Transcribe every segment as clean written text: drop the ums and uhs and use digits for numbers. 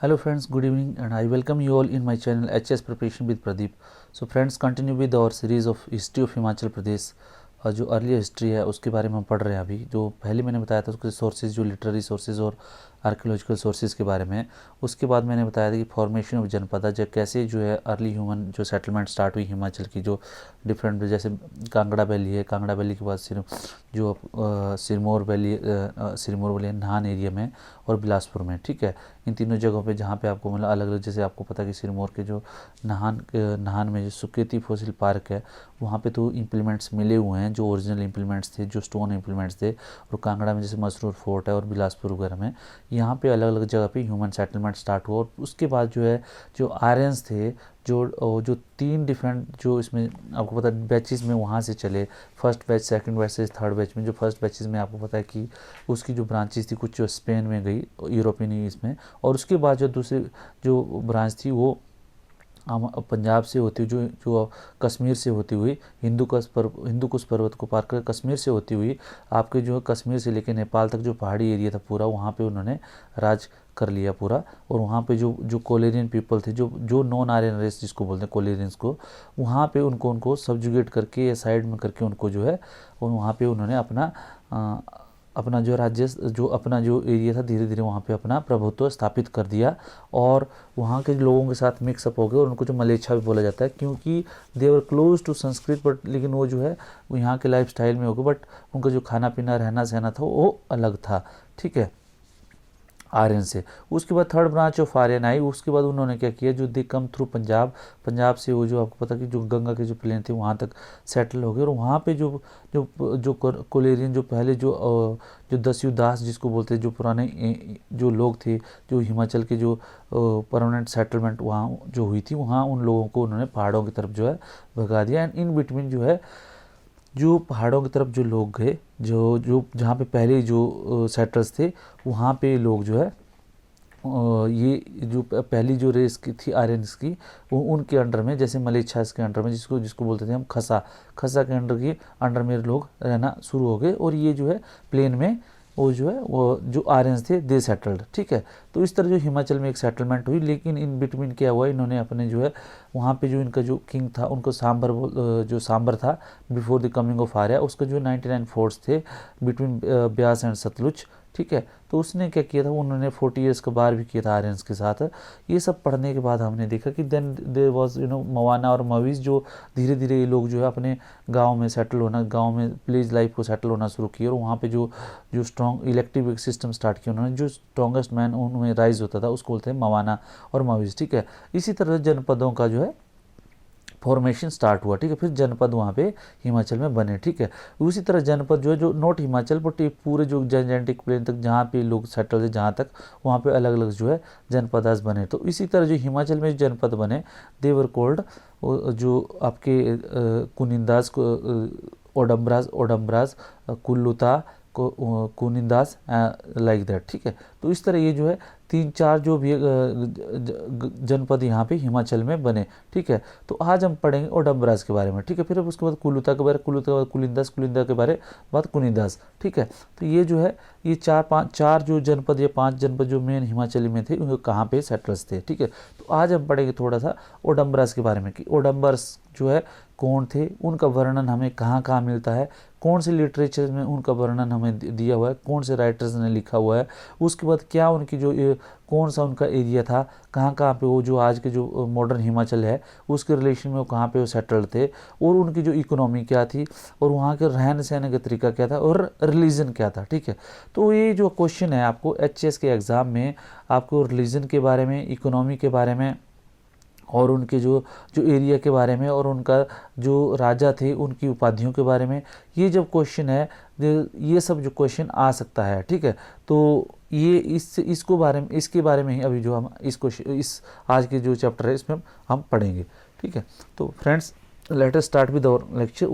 Hello friends, good evening and I welcome you all in my channel HS Preparation with Pradeep. So friends, continue with our series of history of Himachal Pradesh. और जो early history है उसके बारे में हम पढ़ रहे हैं अभी। जो पहले मैंने बताया था उसके सोर्सेज, जो लिटरेरी सोर्सेज और आर्कियोलॉजिकल सोर्सेज के बारे में। उसके बाद मैंने बताया था कि फॉर्मेशन ऑफ जनपद, जब कैसे जो है अर्ली ह्यूमन जो सेटलमेंट स्टार्ट हुई हिमाचल की, जो डिफरेंट जैसे कांगड़ा वैली है, कांगड़ा वैली के बाद सिरमौर वैली है नाहन एरिया में और बिलासपुर में। ठीक है, इन तीनों जगहों पे जहाँ पे आपको मतलब अलग अलग, जैसे आपको पता कि सिरमौर के जो नाहन में जो सुकेती फॉसिल पार्क है वहाँ पे तो इम्प्लीमेंट्स मिले हुए हैं, जो ओरिजिनल इम्प्लीमेंट्स थे, जो स्टोन इम्प्लीमेंट्स थे। और कांगड़ा में जैसे मसरूर फोर्ट है और बिलासपुर वगैरह में यहाँ पे अलग अलग जगह पे ह्यूमन सेटलमेंट स्टार्ट हुआ। और उसके बाद जो है जो आर्यंस थे, जो तीन डिफरेंट जो इसमें आपको पता बैचेस में वहाँ से चले, फर्स्ट बैच, सेकंड बैच से थर्ड बैच में। जो फर्स्ट बैचेस में आपको पता है कि उसकी जो ब्रांचेस थी कुछ जो स्पेन में गई, यूरोपियन इसमें, और उसके बाद जो दूसरी जो ब्रांच थी वो पंजाब से होती हुई, जो जो कश्मीर से होती हुई हिंदू कुश पर्वत को पार कर कश्मीर से होती हुई आपके जो कश्मीर से लेकर नेपाल तक जो पहाड़ी एरिया था पूरा, वहाँ पे उन्होंने राज कर लिया पूरा। और वहाँ पे जो जो कोलेरियन पीपल थे, जो नॉन आर्यन रेस जिसको बोलते हैं कोलेरियंस को, वहाँ पे उनको सब्जुगेट करके या साइड में करके उनको जो है वहाँ पे उन्होंने अपना जो राज्य, जो अपना जो एरिया था, धीरे धीरे वहाँ पे अपना प्रभुत्व स्थापित कर दिया। और वहाँ के लोगों के साथ मिक्सअप हो गए और उनको जो मलेच्छा भी बोला जाता है, क्योंकि दे वर क्लोज टू संस्कृत, बट लेकिन वो जो है वो यहाँ के लाइफ स्टाइल में हो गए, बट उनका जो खाना पीना रहना सहना था वो अलग था। ठीक है, आर्यन से। उसके बाद थर्ड ब्रांच ऑफ आर्यन आई। उसके बाद उन्होंने क्या किया, जो दे कम थ्रू पंजाब से वो जो आपको पता कि जो गंगा के जो प्लेन थे वहाँ तक सेटल हो गए। और वहाँ पे जो जो जो कोलेरियन, जो पहले जो दस्यु दास जिसको बोलते हैं, जो पुराने जो लोग थे, जो हिमाचल के जो परमानेंट सेटलमेंट वहाँ जो हुई थी, वहाँ उन लोगों को उन्होंने पहाड़ों की तरफ जो है भगा दिया। एंड इन बिटवीन जो है जो पहाड़ों की तरफ जो लोग गए, जो जो जहाँ पे पहले जो सेटल्स थे, वहाँ पे लोग जो है ये जो पहली जो रेस की थी आर्यंस की, वो उनके अंडर में, जैसे मलेच्छास के अंडर में, जिसको जिसको बोलते थे हम खसा के अंडर में लोग रहना शुरू हो गए। और ये जो है प्लेन में वो जो है वो जो आर्यंस थे दे सेटल्ड। ठीक है, तो इस तरह जो हिमाचल में एक सेटलमेंट हुई। लेकिन इन बिटवीन क्या हुआ, इन्होंने अपने जो है वहाँ पे जो इनका जो किंग था, उनको जो सांबर था before the coming of Arya, उसका जो 99 फोर्ट्स थे बिटवीन ब्यास एंड सतलुज। ठीक है, तो उसने क्या किया था, उन्होंने 40 ईयर्स का बार भी किया था आर्यंस के साथ। ये सब पढ़ने के बाद हमने देखा कि देन देयर वाज मवाना और मवीज, जो धीरे धीरे ये लोग जो है अपने गांव में सेटल होना, गांव में विलेज लाइफ को सेटल होना शुरू किया। और वहाँ पे जो जो स्ट्रॉन्ग इलेक्टिव सिस्टम स्टार्ट किया उन्होंने, जो स्ट्रॉन्गेस्ट मैन उनमें राइज होता था उसको बोलते हैं मवाना और मवीज। ठीक है, इसी तरह जनपदों का जो है फॉर्मेशन स्टार्ट हुआ। ठीक है, फिर जनपद वहाँ पे हिमाचल में बने। ठीक है, उसी तरह जनपद जो है, जो नॉट हिमाचल बट पूरे जो जेनेटिक प्लेन तक जहाँ पे लोग सेटल थे, जहाँ तक वहाँ पे अलग अलग जो है जनपदास बने। तो इसी तरह जो हिमाचल में जनपद बने, देवर कोल्ड, जो आपके कुनिंदास, ओडम्ब्रास, कुल्लुता, कुनिंदास, लाइक दैट। ठीक है, तो इस तरह ये जो है तीन चार जो भी जनपद यहाँ पे हिमाचल में बने। ठीक है, तो आज हम पढ़ेंगे ओडम्बरास के बारे में। ठीक है, फिर उसके बाद कुल्लुता के बारे, कुल्लुता के बाद कुलिंदा के बारे बाद कुनिंदास। ठीक है, तो ये जो है ये चार जो जनपद या 5 जनपद जो मेन हिमाचल में थे, उनको कहाँ पे सेटल्स थे। ठीक है, तो आज हम पढ़ेंगे थोड़ा सा ओडम्बरास के बारे में कि ओडम्बर्स जो है कौन थे, उनका वर्णन हमें कहाँ कहाँ मिलता है, कौन से लिटरेचर में उनका वर्णन हमें दिया हुआ है, कौन से राइटर्स ने लिखा हुआ है। उसके बाद क्या उनकी जो कौन सा उनका एरिया था, कहाँ कहाँ पे वो जो आज के जो मॉडर्न हिमाचल है उसके रिलेशन में वो कहाँ पे वो सेटल्ड थे, और उनकी जो इकोनॉमी क्या थी, और वहाँ के रहन सहने का तरीका क्या था, और रिलीजन क्या था। ठीक है, तो ये जो क्वेश्चन है आपको एचएस के एग्ज़ाम में, आपको रिलीजन के बारे में, इकोनॉमी के बारे में, और उनके जो जो एरिया के बारे में, और उनका जो राजा थे उनकी उपाधियों के बारे में, ये जब क्वेश्चन है, ये सब जो क्वेश्चन आ सकता है। ठीक है, तो ये इसके बारे में ही अभी जो हम इस आज के जो चैप्टर है इसमें हम पढ़ेंगे। ठीक है, तो friends let us start with our lecture.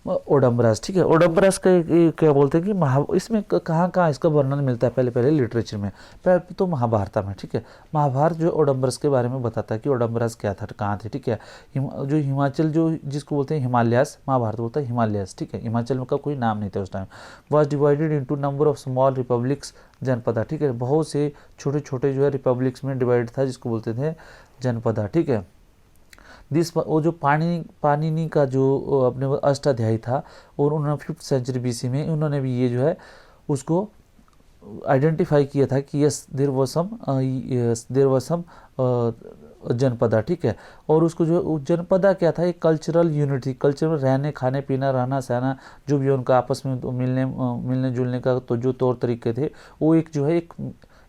Audumbaras, ठीक है। ओडम्बरास का क्या बोलते हैं कि इसमें कहाँ कहाँ इसका वर्णन मिलता है, पहले लिटरेचर में, पहले तो महाभारत में, ठीक है। महाभारत जो ओडम्बरस के बारे में बताता है कि ओडम्बरस क्या था, कहाँ थे, ठीक है। जो हिमाचल जो जिसको बोलते हैं हिमालयास, महाभारत बोलता है हिमालयास, ठीक है। हिमाचल का कोई नाम नहीं था उस time. Was divided into number of small republics janapada, ठीक है। बहुत से छोटे छोटे जो है रिपब्लिक्स में डिवाइड था, जिसको बोलते थे जनपदा, ठीक है। वो जो पाणिनि का जो अपने अष्टाध्यायी था, और उन्होंने 5th सेंचुरी BC में उन्होंने भी ये जो है उसको आइडेंटिफाई किया था कि यस देयर वाज सम जनपदा, ठीक है। और उसको जो जनपदा क्या था, एक कल्चरल यूनिट थी। कल्चर में रहने, खाने पीना, रहना सहना जो भी उनका आपस में तो मिलने जुलने का तो जो तौर तरीके थे, वो एक जो है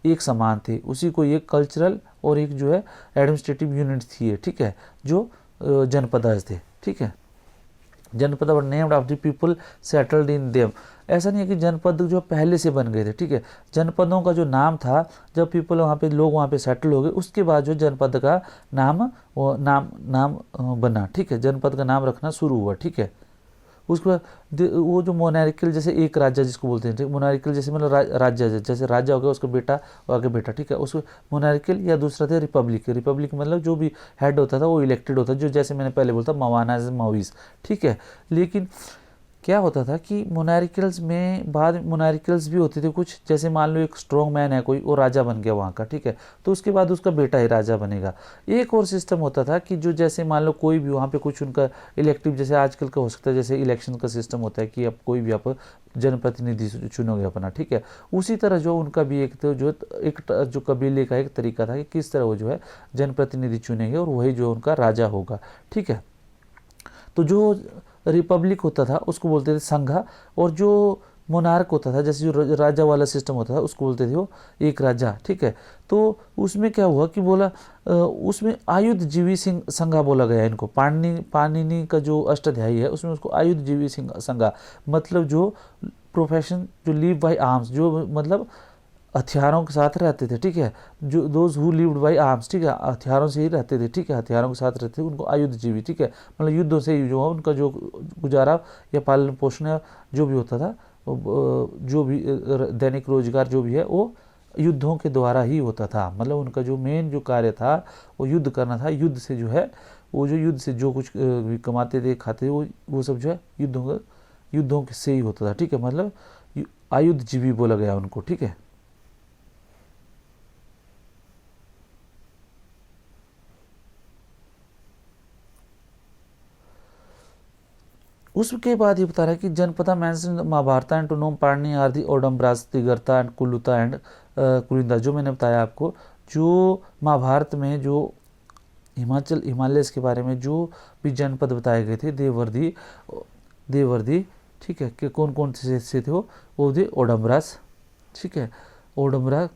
एक समान थे। उसी को एक कल्चरल और एक जो है एडमिनिस्ट्रेटिव यूनिट थी, ठीक है, जो जनपदास थे, ठीक है। जनपद वर named of the people settled in them. ऐसा नहीं है कि जनपद जो पहले से बन गए थे, ठीक है। जनपदों का जो नाम था, जब पीपल वहाँ पे लोग वहाँ पे सेटल हो गए, उसके बाद जो जनपद का नाम बना, ठीक है। जनपद का नाम रखना शुरू हुआ, ठीक है। उसके बाद वो जो मोनारिकल, जैसे एक राज्य जिसको बोलते हैं, मोनारिकल जैसे मतलब राज्य, जैसे राजा हो गया उसका बेटा आगे बेटा, ठीक है। उसको मोनारिकल, या दूसरा था रिपब्लिक। रिपब्लिक मतलब जो भी हेड होता था वो इलेक्टेड होता, जो जैसे मैंने पहले बोलता मवाना मवीज, ठीक है। लेकिन क्या होता था कि मोनारिकल्स में बाद मोनारिकल्स भी होते थे कुछ, जैसे मान लो एक स्ट्रॉन्ग मैन है कोई, वो राजा बन गया वहाँ का, ठीक है, तो उसके बाद उसका बेटा ही राजा बनेगा। एक और सिस्टम होता था कि जो जैसे मान लो कोई भी वहाँ पे कुछ उनका इलेक्टिव, जैसे आजकल का हो सकता है जैसे इलेक्शन का सिस्टम होता है कि अब कोई भी आप जनप्रतिनिधि चुनोगे अपना, ठीक है। उसी तरह जो उनका भी एक जो कबीले का एक तरीका था कि किस तरह वो जो है जनप्रतिनिधि चुनेंगे, और वही जो उनका राजा होगा, ठीक है। तो जो रिपब्लिक होता था उसको बोलते थे संघा, और जो मोनार्क होता था, जैसे जो राजा वाला सिस्टम होता था, उसको बोलते थे वो एक राजा, ठीक है। तो उसमें क्या हुआ कि बोला उसमें आयुध जीवी सिंह संघा बोला गया इनको। पाणिनि का जो अष्टाध्यायी है उसमें उसको आयुध जीवी सिंह संघा, मतलब जो प्रोफेशन जो लिव बाय आर्म्स, जो मतलब हथियारों के साथ रहते थे, ठीक है। जो those who lived bye arms, ठीक है, हथियारों से ही रहते थे, ठीक है, हथियारों के साथ रहते थे, उनको आयुधजीवी, ठीक है, मतलब युद्धों से ही जो है उनका जो गुजारा या पालन पोषण जो भी होता था, जो भी दैनिक रोजगार जो भी है वो युद्धों के द्वारा ही होता था। मतलब उनका जो मेन जो कार्य था वो युद्ध करना था। युद्ध से जो है वो जो युद्ध से जो कुछ कमाते थे खाते थे वो सब जो है युद्धों से ही होता था, ठीक है। मतलब आयुधजीवी बोला गया उनको, ठीक है। उसके बाद ये बता रहा है कि janapada mention Mahabharata and to known Panini are the Audumbaras Trigarta and Kuluta and Kulinda. जो मैंने बताया आपको, जो महाभारत में जो हिमालय के बारे में जो भी जनपद बताए गए थे, देवर्दी, ठीक है, कि कौन कौन से थे वो थे ओडम्ब्रास, ठीक है, ओडम्बरा,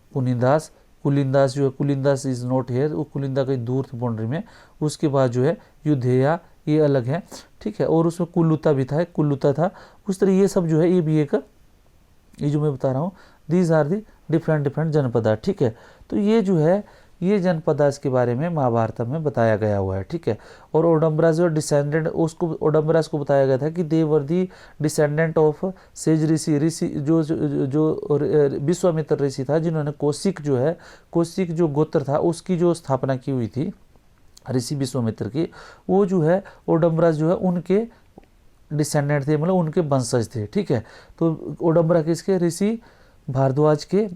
कुलिंदास जो है, कुलिंदास इज नॉट हेयर, वो कुलिंदा कहीं दूर थी बाउंड्री में। उसके बाद जो है युद्धेया, ये अलग है, ठीक है। और उसमें कुल्लुता था उस तरह। ये सब जो है ये भी एक, ये जो मैं बता रहा हूँ, दीज आर दी डिफरेंट जनपदा, ठीक है। तो ये जो है ये जनपदास के बारे में महाभारत में बताया गया हुआ है, ठीक है। और ओडम्बरा जो डिसेंडेंट, उसको ओडम्बरास को बताया गया था कि दे वर दी डिसेंडेंट ऑफ सेज ऋषि जो विश्वामित्र ऋषि था, जिन्होंने कौशिक जो गोत्र था उसकी जो स्थापना की हुई थी ऋषि विश्वामित्र की, वो जो है ओडम्बरा जो है उनके डिसेंडेंट थे, मतलब उनके वंशज थे, ठीक है। तो ओडम्बरा किसके, ऋषि भारद्वाज के,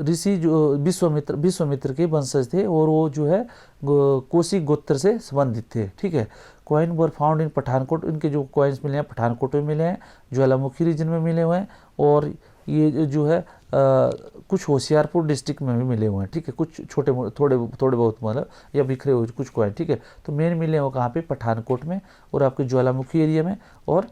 ऋषि जो विश्वामित्र के वंशज थे, और वो जो है कौशिक गोत्र से संबंधित थे, ठीक है। Coin were found in Pathankot. इनके जो कॉइन्स मिले हैं पठानकोट में मिले हैं, ज्वालामुखी रीजन में मिले हुए हैं, और ये जो है कुछ होशियारपुर डिस्ट्रिक्ट में भी मिले हुए हैं, ठीक है। कुछ थोड़े बहुत मतलब या बिखरे हुए कुछ कॉइन, ठीक है। तो मेन मिले हुए कहाँ पे, पठानकोट में, और आपके ज्वालामुखी एरिया में, और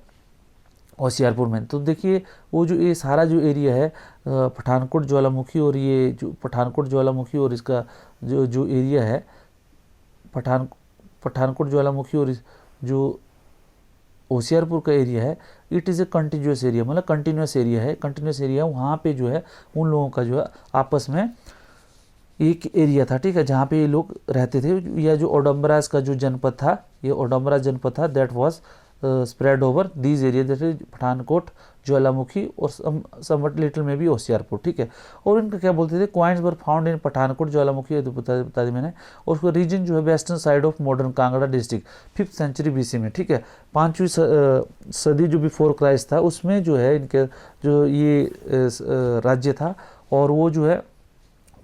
होशियारपुर में। तो देखिए वो जो ये सारा जो एरिया है पठानकोट ज्वालामुखी, और ये जो पठानकोट ज्वालामुखी और इसका जो एरिया है पठानकोट ज्वालामुखी और जो होशियारपुर का एरिया है, it is a continuous area, मतलब कंटिन्यूस एरिया है। वहाँ पे जो है उन लोगों का जो है आपस में एक एरिया था, ठीक है, जहाँ पे ये लोग रहते थे। या जो ओडम्बरास का जो जनपद था, ये ओडम्बरा जनपद था, that was spread over these areas, जैसे पठानकोट, ज्वालामुखी और समवट लिटिल में भी होशियारपुर, ठीक है। और इनका क्या बोलते थे, coins were found in Pathankot, Jwalamukhi, बता दी मैंने। और उसका रीजन जो है western side of modern Kangra district, 5th century BC में, ठीक है। 5वीं सदी जो बिफोर क्राइस्ट था उसमें जो है इनके जो ये राज्य था, और वो जो है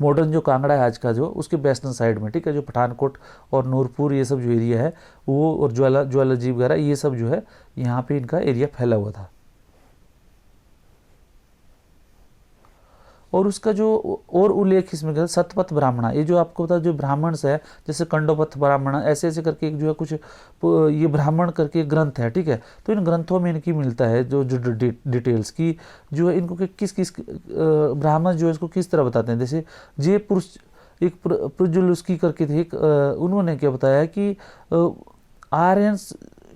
मॉडर्न जो कांगड़ा है आज का जो, उसके वेस्टर्न साइड में, ठीक है, जो पठानकोट और नूरपुर ये सब जो एरिया है वो, और ज्वालाजी वगैरह ये सब जो है यहाँ पे इनका एरिया फैला हुआ था। और उसका जो और उल्लेख इसमें क्या, सतपथ ब्राह्मण, ये जो आपको पता जो ब्राह्मण है, जैसे कंडोपथ ब्राह्मण, ऐसे ऐसे करके एक जो है कुछ ये ब्राह्मण करके ग्रंथ है, ठीक है। तो इन ग्रंथों में इनकी मिलता है जो जो डिटेल्स की जो है इनको किस किस ब्राह्मण जो है इसको किस तरह बताते हैं। जैसे जे पुरुष एक प्रजुलुस्की करके थे, उन्होंने क्या बताया कि आर्यन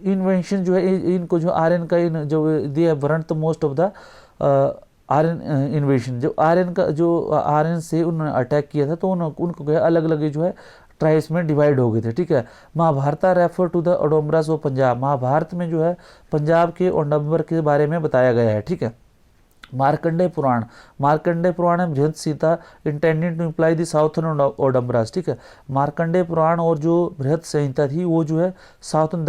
इन्वेंशन जो है इनको जो आर्यन का जो they burn most of the Aryan invasion, जो आर्यन का जो आर्यन से उन्होंने अटैक किया था, तो उनको क्या अलग अलग जो है ट्राइब्स में डिवाइड हो गए थे, ठीक है। Mahabharata refer to the Audumbaras of Punjab, Mahabharata में जो है पंजाब के ओडम्बर के बारे में बताया गया है, ठीक है। मार्कंडेय पुराण, मार्कंडेय पुराण में Brihat Samhita intended to imply the southern Audumbaras, ठीक है। मार्कंडेय पुराण और जो बृहत संहिता थी वो जो है साउथर्न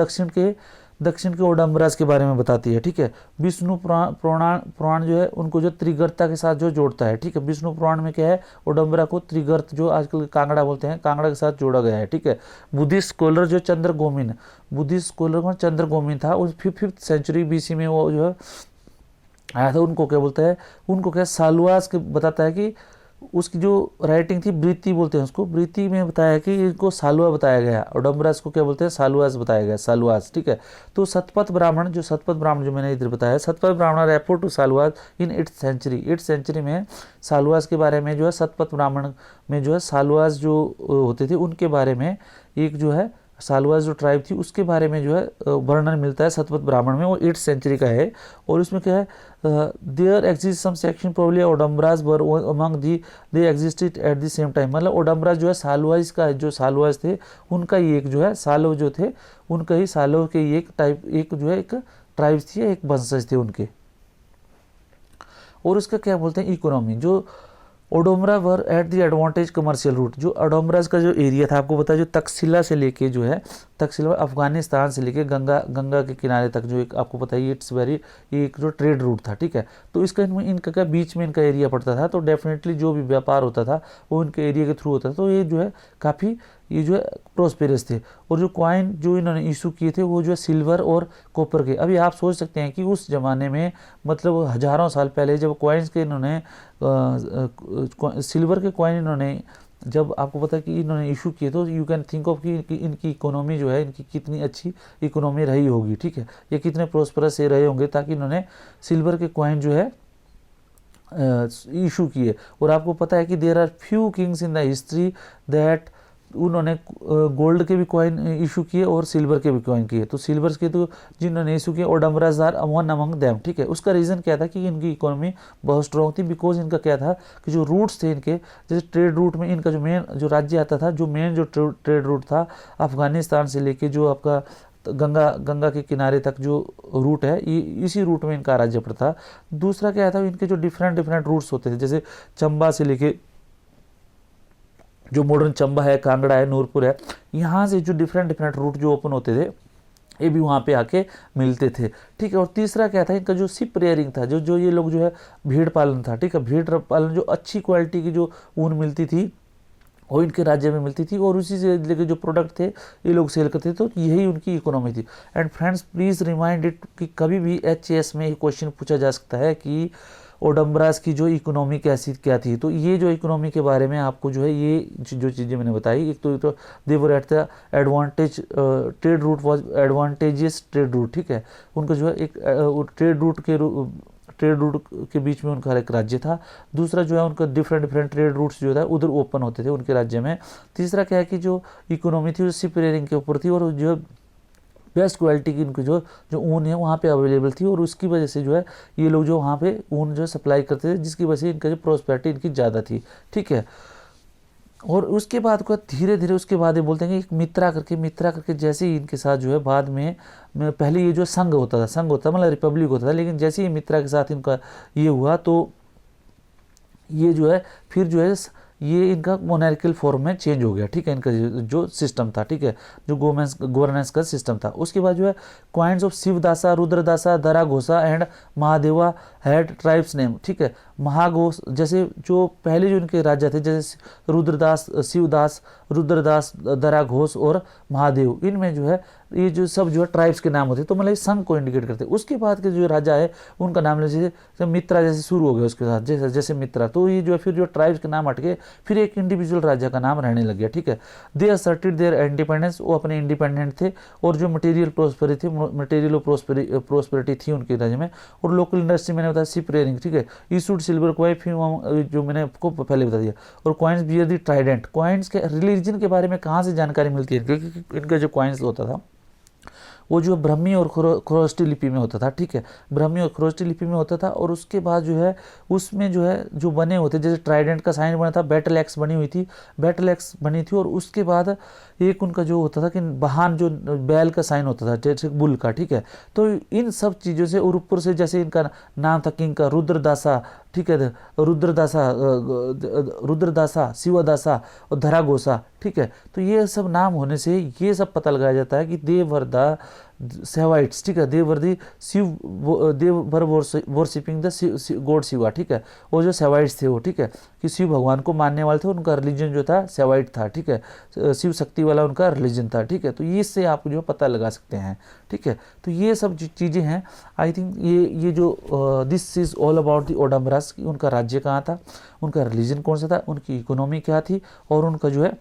दक्षिण के ओडम्बरास के बारे में बताती है, ठीक है। विष्णु पुराण जो है उनको जो त्रिगर्ता के साथ जो जोड़ता है, ठीक है। विष्णु पुराण में क्या है, ओडम्बरा को त्रिगर्त जो आजकल कांगड़ा बोलते हैं, कांगड़ा के साथ जोड़ा गया है, ठीक है। बुद्धिस्ट स्कॉलर जो चंद्रगोमिन, बुद्धिस्ट स्कॉलर कौन, चंद्रगोमिन था, उस 5th सेंचुरी BC में वो जो है आया था। उनको क्या बोलता है, उनको क्या सालुआस के बताता है कि उसकी जो राइटिंग थी, वृत्ति बोलते हैं उसको, वृत्ति में बताया कि इनको सालुआ बताया गया, ओडम्बरास को क्या बोलते हैं, सालुआस बताया गया, सालुआस, ठीक है। तो सतपथ ब्राह्मण जो मैंने इधर बताया, Shatapatha Brahmana refer to Saluas in 8th century, 8th century में सालुआस के बारे में जो है, सतपथ ब्राह्मण में जो है सालुआस जो होते थे उनके बारे में एक जो है सालुआस जो ट्राइब थी उसके बारे में जो है वर्णन मिलता है सतपथ ब्राह्मण में, वो 8th सेंचुरी का है। और इसमें क्या है, there exist some section probably Audumbaras were among the they existed at the same time, मतलब ओडम्बरास जो है सालुआस का जो सालुआस थे उनका ही एक जो है सालव जो थे उनका ही सालव के एक टाइप एक जो है एक ट्राइब्स थी, एक वंशज थे उनके। और उसका क्या बोलते हैं, इकोनॉमी, जो Audumbara were at the advantage commercial route, जो ओडोमरास का जो एरिया था आपको पता है, जो तक्षशिला से लेके जो है तक्षशिला अफगानिस्तान से लेके गंगा के किनारे तक जो एक आपको पता है इट्स वेरी एक जो ट्रेड रूट था, ठीक है। तो इसका इनका क्या बीच में इनका एरिया पड़ता था, तो डेफिनेटली जो भी व्यापार होता था वो इनके एरिया के थ्रू होता था, तो ये जो है काफ़ी ये जो है प्रोस्पेरस थे। और जो कॉइन जो इन्होंने इशू किए थे वो जो है सिल्वर और कॉपर के। अभी आप सोच सकते हैं कि उस ज़माने में मतलब हज़ारों साल पहले जब कॉइन्स के इन्होंने सिल्वर के कॉइन इन्होंने जब आपको पता है कि इन्होंने इशू किए, तो यू कैन थिंक ऑफ कि इनकी इकोनॉमी जो है इनकी कितनी अच्छी इकोनॉमी रही होगी, ठीक है, ये कितने प्रोस्परस से रहे होंगे ताकि इन्होंने सिल्वर के कॉइन जो है इशू किए। और आपको पता है कि there are few kings in the history that उन्होंने गोल्ड के भी कॉइन इशू किए और सिल्वर के भी कॉइन किए। तो सिल्वर के तो जिन्होंने इशू किए ओडम्बरास आर वन अमंग देम, ठीक है। उसका रीज़न क्या था कि इनकी इकोनॉमी बहुत स्ट्रॉन्ग थी, बिकॉज इनका क्या था कि जो रूट्स थे इनके, जैसे ट्रेड रूट में इनका जो मेन जो राज्य आता था, जो मेन जो ट्रेड रूट था अफगानिस्तान से लेके जो आपका गंगा के किनारे तक जो रूट है, ये इसी रूट में इनका राज्य पड़ता। दूसरा क्या था, इनके जो डिफरेंट रूट्स होते थे, जैसे चंबा से लेके जो मॉडर्न चंबा है, कांगड़ा है, नूरपुर है, यहाँ से जो डिफरेंट रूट जो ओपन होते थे ये भी वहाँ पे आके मिलते थे, ठीक है। और तीसरा क्या था, इनका जो शिप रेयरिंग था, जो ये लोग जो है भेड़ पालन था, ठीक है। भेड़ पालन जो अच्छी क्वालिटी की जो ऊन मिलती थी वो इनके राज्य में मिलती थी और उसी से लेके जो प्रोडक्ट थे ये लोग सेल करते थे, तो यही उनकी इकोनॉमी थी। And friends please remind it कि कभी भी HAS में क्वेश्चन पूछा जा सकता है कि ओडम्बरास की जो इकोनॉमी कैसी क्या थी। तो ये जो इकोनॉमी के बारे में आपको जो है ये जो चीज़ें मैंने बताई, एक तो they were at the advantage trade route was advantageous trade route, ठीक है। उनका जो है एक ट्रेड रूट के बीच में उनका एक राज्य था। दूसरा जो है उनका डिफरेंट ट्रेड रूट्स जो था उधर ओपन होते थे उनके राज्य में। तीसरा क्या है कि जो इकोनॉमी थी वो शिप रेयरिंग के ऊपर थी और जो बेस्ट क्वालिटी की इनकी जो ऊन है वहाँ पे अवेलेबल थी और उसकी वजह से जो है ये लोग जो वहाँ पे ऊन जो सप्लाई करते थे, जिसकी वजह से इनका जो प्रोस्पेरिटी इनकी ज़्यादा थी, ठीक है। और उसके बाद को धीरे धीरे उसके बाद ये बोलते हैं कि एक मित्रा करके जैसे ही इनके साथ जो है बाद में पहले ये जो संघ होता था मतलब रिपब्लिक होता था, लेकिन जैसे ही मित्रा के साथ इनका ये हुआ तो ये जो है फिर जो है ये इनका मोनार्कियल फॉर्म में चेंज हो गया, ठीक है, इनका जो सिस्टम था, ठीक है, जो गवर्नेंस का सिस्टम था। उसके बाद जो है coins of Shivadasa, Rudradasa, Daraghosha and Mahadeva had tribes name, ठीक है। महाघोष जैसे जो पहले जो इनके राजा थे, जैसे रुद्रदास, शिवदास, रुद्रदास, दराघोष और महादेव, इनमें जो है ये जो सब जो है ट्राइब्स के नाम होते हैं, तो मतलब संघ को इंडिकेट करते हैं। उसके बाद के जो राजा है उनका नाम जैसे मित्रा जैसे शुरू हो गया उसके साथ, जैसे मित्रा, तो ये जो है फिर जो ट्राइब्स के नाम हट के फिर एक इंडिविजुअल राजा का नाम रहने लग गया, ठीक है। दे असर्टेड देयर इंडिपेंडेंस, वो अपने इंडिपेंडेंट थे, और जो मटेरियल प्रोस्पेरिटी थी उनके राज्य में, और लोकल इंडस्ट्री मैंने बताया शिप रेयरिंग, ठीक है, इशूड सिल्वर कॉइन, जो मैंने आपको पहले बता दिया, और coins bear the Trident. Coins के रिलीजन के बारे में कहाँ से जानकारी मिलती है, क्योंकि इनका जो कॉइन्स होता था वो जो ब्राह्मी और खरोष्टी लिपि में होता था, ठीक है, ब्राह्मी और खरोष्टी लिपि में होता था। और उसके बाद जो है उसमें जो है जो बने होते, जैसे ट्राइडेंट का साइन बना था, बैटल एक्स बनी हुई थी, बैटल एक्स बनी थी, और उसके बाद एक उनका जो होता था कि वाहन जो बैल का साइन होता था, जैसे बुल का, ठीक है। तो इन सब चीज़ों से, और ऊपर से जैसे इनका नाम था किंग का रुद्रदासा, ठीक है, रुद्रदासा, शिवदासा और धराघोषा, ठीक है। तो ये सब नाम होने से ये सब पता लगाया जाता है कि देवर द सेवाइट्स, ठीक है, देवर वर्शिपिंग द गॉड शिवा, ठीक है, वो जो सेवाइट्स थे वो, ठीक है, कि शिव भगवान को मानने वाले थे, उनका रिलीजन जो था सेवाइट था, ठीक है, शिव शक्ति वाला उनका रिलीजन था, ठीक है। तो ये इससे आप जो पता लगा सकते हैं, ठीक है। तो ये सब चीज़ें हैं। आई थिंक ये जो this is all about the Audumbaras, उनका राज्य कहाँ था, उनका रिलीजन कौन सा था, उनकी इकोनॉमी क्या थी, और उनका जो है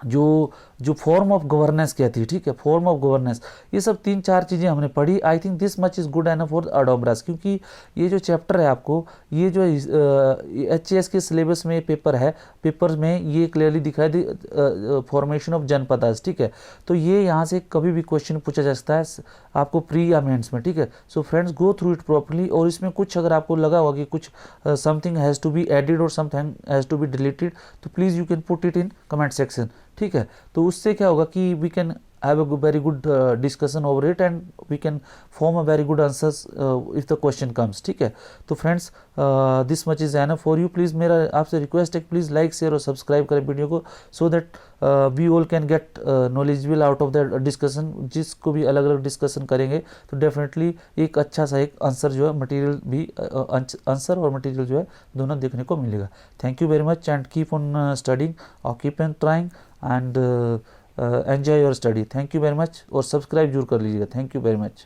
जो फॉर्म ऑफ गवर्नेंस क्या थी, ठीक है, फॉर्म ऑफ गवर्नेंस, ये सब 3-4 चीज़ें हमने पढ़ी। I think this much is good enough for Audumbaras, क्योंकि ये जो चैप्टर है आपको, ये जो HAS के सिलेबस में पेपर है, पेपर में ये क्लियरली दिखाई दी फॉर्मेशन ऑफ जनपदास, ठीक है। तो ये यहाँ से कभी भी क्वेश्चन पूछा जा सकता है आपको प्री या मेंस में, ठीक है। So friends, go through it properly, और इसमें कुछ अगर आपको लगा होगा कि कुछ something has to be added और something has to be deleted, तो please you can put it in comment section, ठीक है। तो उससे क्या होगा कि we can have a very good discussion over it, and we can form a very good answers if the question comes, ठीक है। तो friends, this much is enough for you. Please मेरा आपसे रिक्वेस्ट है, प्लीज़ लाइक, शेयर और subscribe करें video को, so that we all can get knowledgeable out of the discussion. जिसको भी अलग अलग डिस्कशन करेंगे तो डेफिनेटली एक अच्छा सा एक आंसर जो है, मटेरियल भी आंसर और मटेरियल जो है दोनों देखने को मिलेगा। Thank you very much, and keep on studying और keep on trying, and enjoy your study. Thank you very much, और सब्सक्राइब जरूर कर लीजिएगा। Thank you very much.